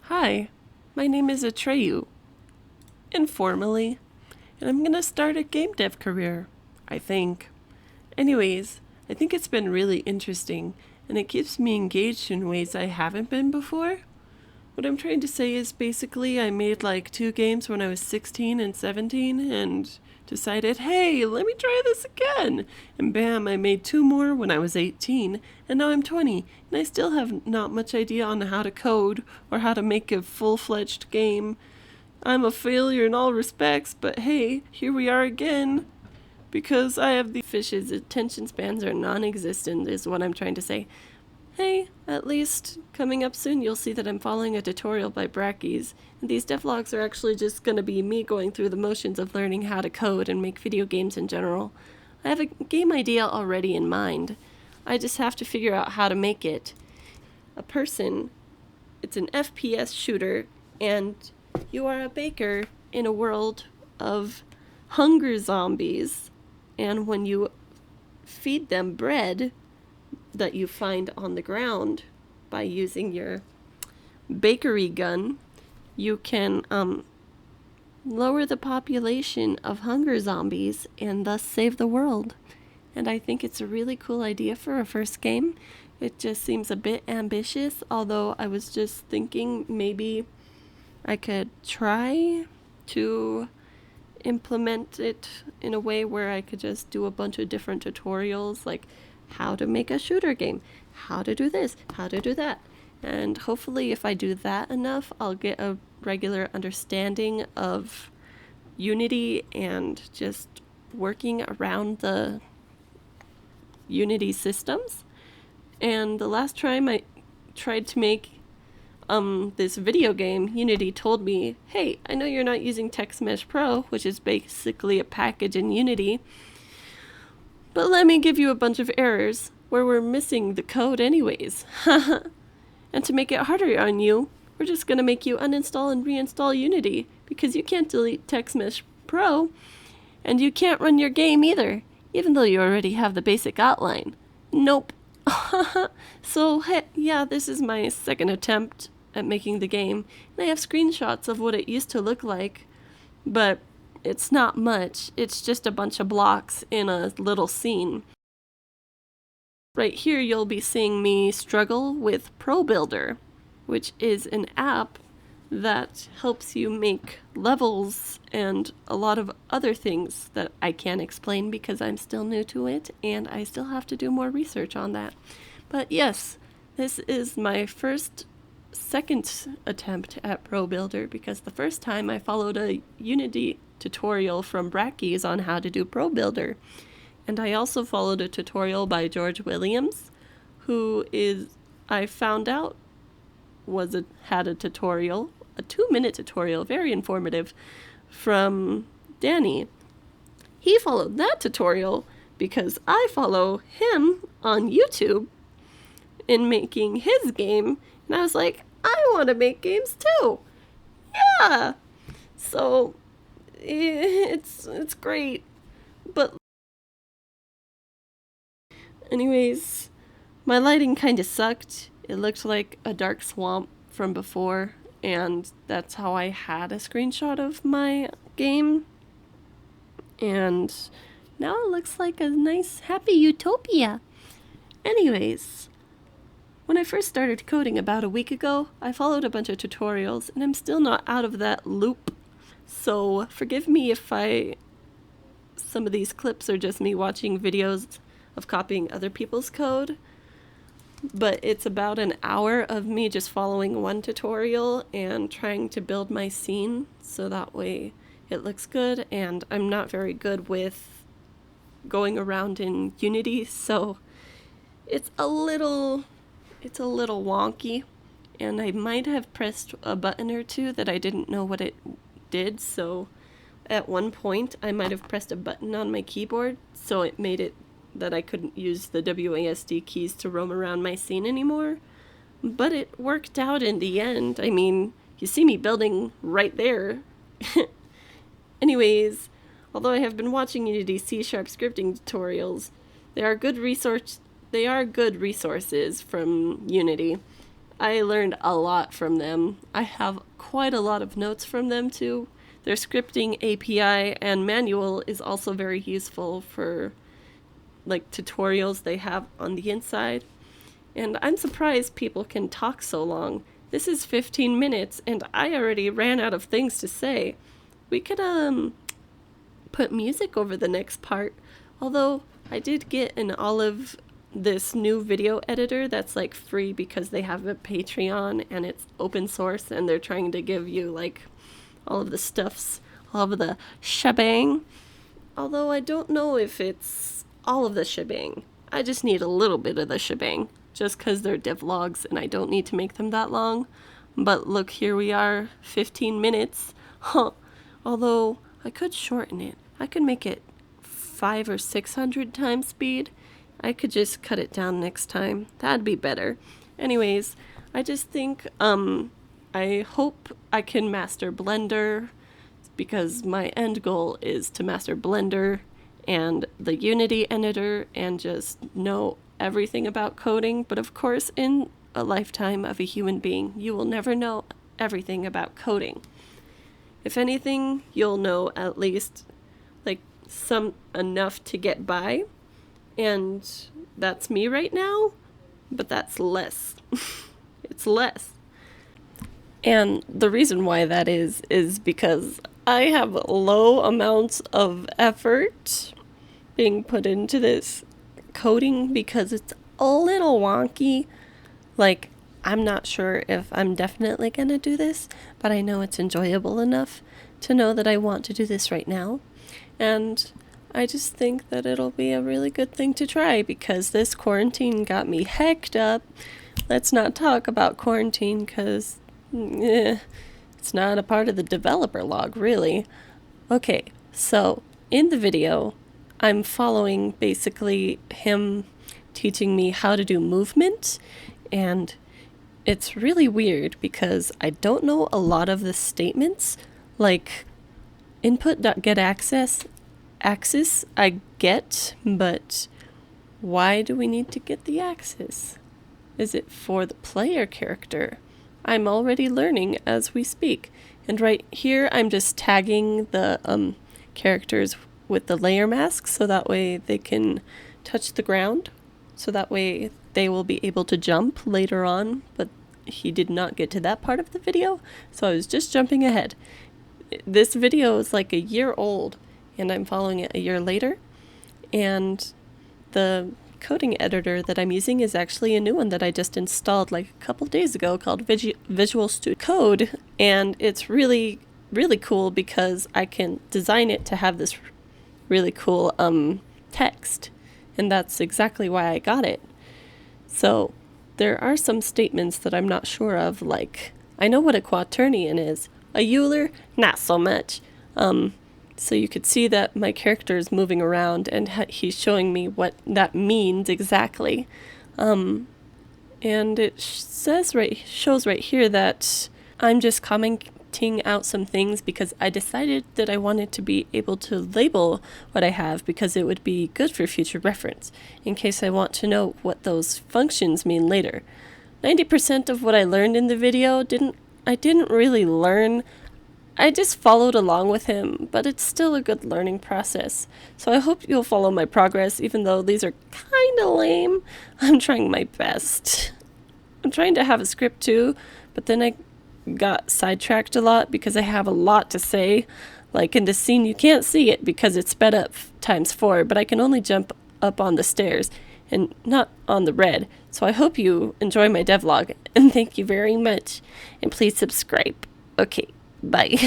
Hi, my name is Atreyu, informally, and I'm gonna start a game dev career, I think. Anyways, I think it's been really interesting, and it keeps me engaged in ways I haven't been before. What I'm trying to say is basically I made like 2 games when I was 16 and 17 and decided, hey, let me try this again. And bam, I made 2 more when I was 18, and now I'm 20, and I still have not much idea on how to code or how to make a full-fledged game. I'm a failure in all respects, but hey, here we are again. Because I have the fish's attention spans are non-existent is what I'm trying to say. Hey, at least coming up soon you'll see that I'm following a tutorial by Brackies, and these devlogs are actually just gonna be me going through the motions of learning how to code and make video games in general. I have a game idea already in mind. I just have to figure out how to make it. It's an FPS shooter, and you are a baker in a world of hunger zombies, and when you feed them bread that you find on the ground by using your bakery gun, you can lower the population of hunger zombies and thus save the world. And I think it's a really cool idea for a first game. It just seems a bit ambitious, although I was just thinking maybe I could try to implement it in a way where I could just do a bunch of different tutorials, like how to make a shooter game, how to do this, how to do that. And hopefully if I do that enough, I'll get a regular understanding of Unity and just working around the Unity systems. And the last time I tried to make this video game, Unity told me, hey, I know you're not using TextMesh Pro, which is basically a package in Unity, but let me give you a bunch of errors where we're missing the code anyways. And to make it harder on you, we're just going to make you uninstall and reinstall Unity, because you can't delete TextMesh Pro, and you can't run your game either, even though you already have the basic outline. Nope. So, yeah, this is my second attempt at making the game, and I have screenshots of what it used to look like, but it's not much. It's just a bunch of blocks in a little scene. Right here you'll be seeing me struggle with ProBuilder, which is an app that helps you make levels and a lot of other things that I can't explain because I'm still new to it and I still have to do more research on that. But yes, this is my second attempt at ProBuilder, because the first time I followed a Unity tutorial from Brackies on how to do ProBuilder. And I also followed a tutorial by George Williams, I found out had a tutorial, a 2-minute tutorial, very informative, from Danny. He followed that tutorial because I follow him on YouTube in making his game, and I was like, I want to make games too. Yeah. So it's great. But anyways, my lighting kind of sucked. It looked like a dark swamp from before, and that's how I had a screenshot of my game. And now it looks like a nice, happy utopia. Anyways, when I first started coding about a week ago, I followed a bunch of tutorials, and I'm still not out of that loop. So forgive me if some of these clips are just me watching videos of copying other people's code, but it's about an hour of me just following one tutorial and trying to build my scene so that way it looks good, and I'm not very good with going around in Unity, so it's a little wonky, and I might have pressed a button or two that I didn't know what it did, so at one point I might have pressed a button on my keyboard, so it made it that I couldn't use the WASD keys to roam around my scene anymore. But it worked out in the end. I mean, you see me building right there. Anyways, although I have been watching Unity C# scripting tutorials, they are good resources from Unity. I learned a lot from them. I have quite a lot of notes from them too. Their scripting API and manual is also very useful for like tutorials they have on the inside. And I'm surprised people can talk so long. This is 15 minutes and I already ran out of things to say. We could put music over the next part. Although I did get an Olive this new video editor that's like free because they have a Patreon and it's open source and they're trying to give you like all of the stuffs, all of the shebang. Although I don't know if it's all of the shebang. I just need a little bit of the shebang just because they're devlogs and I don't need to make them that long. But look, here we are, 15 minutes. Huh. Although I could shorten it. I could make it 500 or 600 times speed. I could just cut it down next time. That'd be better. Anyways, I just think I hope I can master Blender because my end goal is to master Blender and the Unity editor and just know everything about coding. But of course, in a lifetime of a human being, you will never know everything about coding. If anything, you'll know at least like some enough to get by. And that's me right now, but that's less. It's less. And the reason why that is because I have low amounts of effort being put into this coding because it's a little wonky. Like, I'm not sure if I'm definitely gonna do this, but I know it's enjoyable enough to know that I want to do this right now. And I just think that it'll be a really good thing to try because this quarantine got me hecked up. Let's not talk about quarantine because it's not a part of the developer log, really. Okay, so in the video, I'm following basically him teaching me how to do movement, and it's really weird because I don't know a lot of the statements, like input.getAccess. Axis I get, but why do we need to get the axis? Is it for the player character? I'm already learning as we speak. And right here I'm just tagging the characters with the layer mask so that way they can touch the ground. So that way they will be able to jump later on, but he did not get to that part of the video, so I was just jumping ahead. This video is like a year old and I'm following it a year later, and the coding editor that I'm using is actually a new one that I just installed like a couple days ago called Visual Studio Code, and it's really cool because I can design it to have this really cool text, and that's exactly why I got it. So there are some statements that I'm not sure of, like I know what a quaternion is, a Euler not so much. So you could see that my character is moving around and he's showing me what that means exactly. And it shows right here that I'm just commenting out some things because I decided that I wanted to be able to label what I have because it would be good for future reference in case I want to know what those functions mean later. 90% of what I learned in the video I didn't really learn. I just followed along with him, but it's still a good learning process. So I hope you'll follow my progress, even though these are kind of lame. I'm trying my best. I'm trying to have a script too, but then I got sidetracked a lot because I have a lot to say. Like in this scene, you can't see it because it's sped up ×4, but I can only jump up on the stairs and not on the red. So I hope you enjoy my devlog, and thank you very much. And please subscribe. Okay. Bye.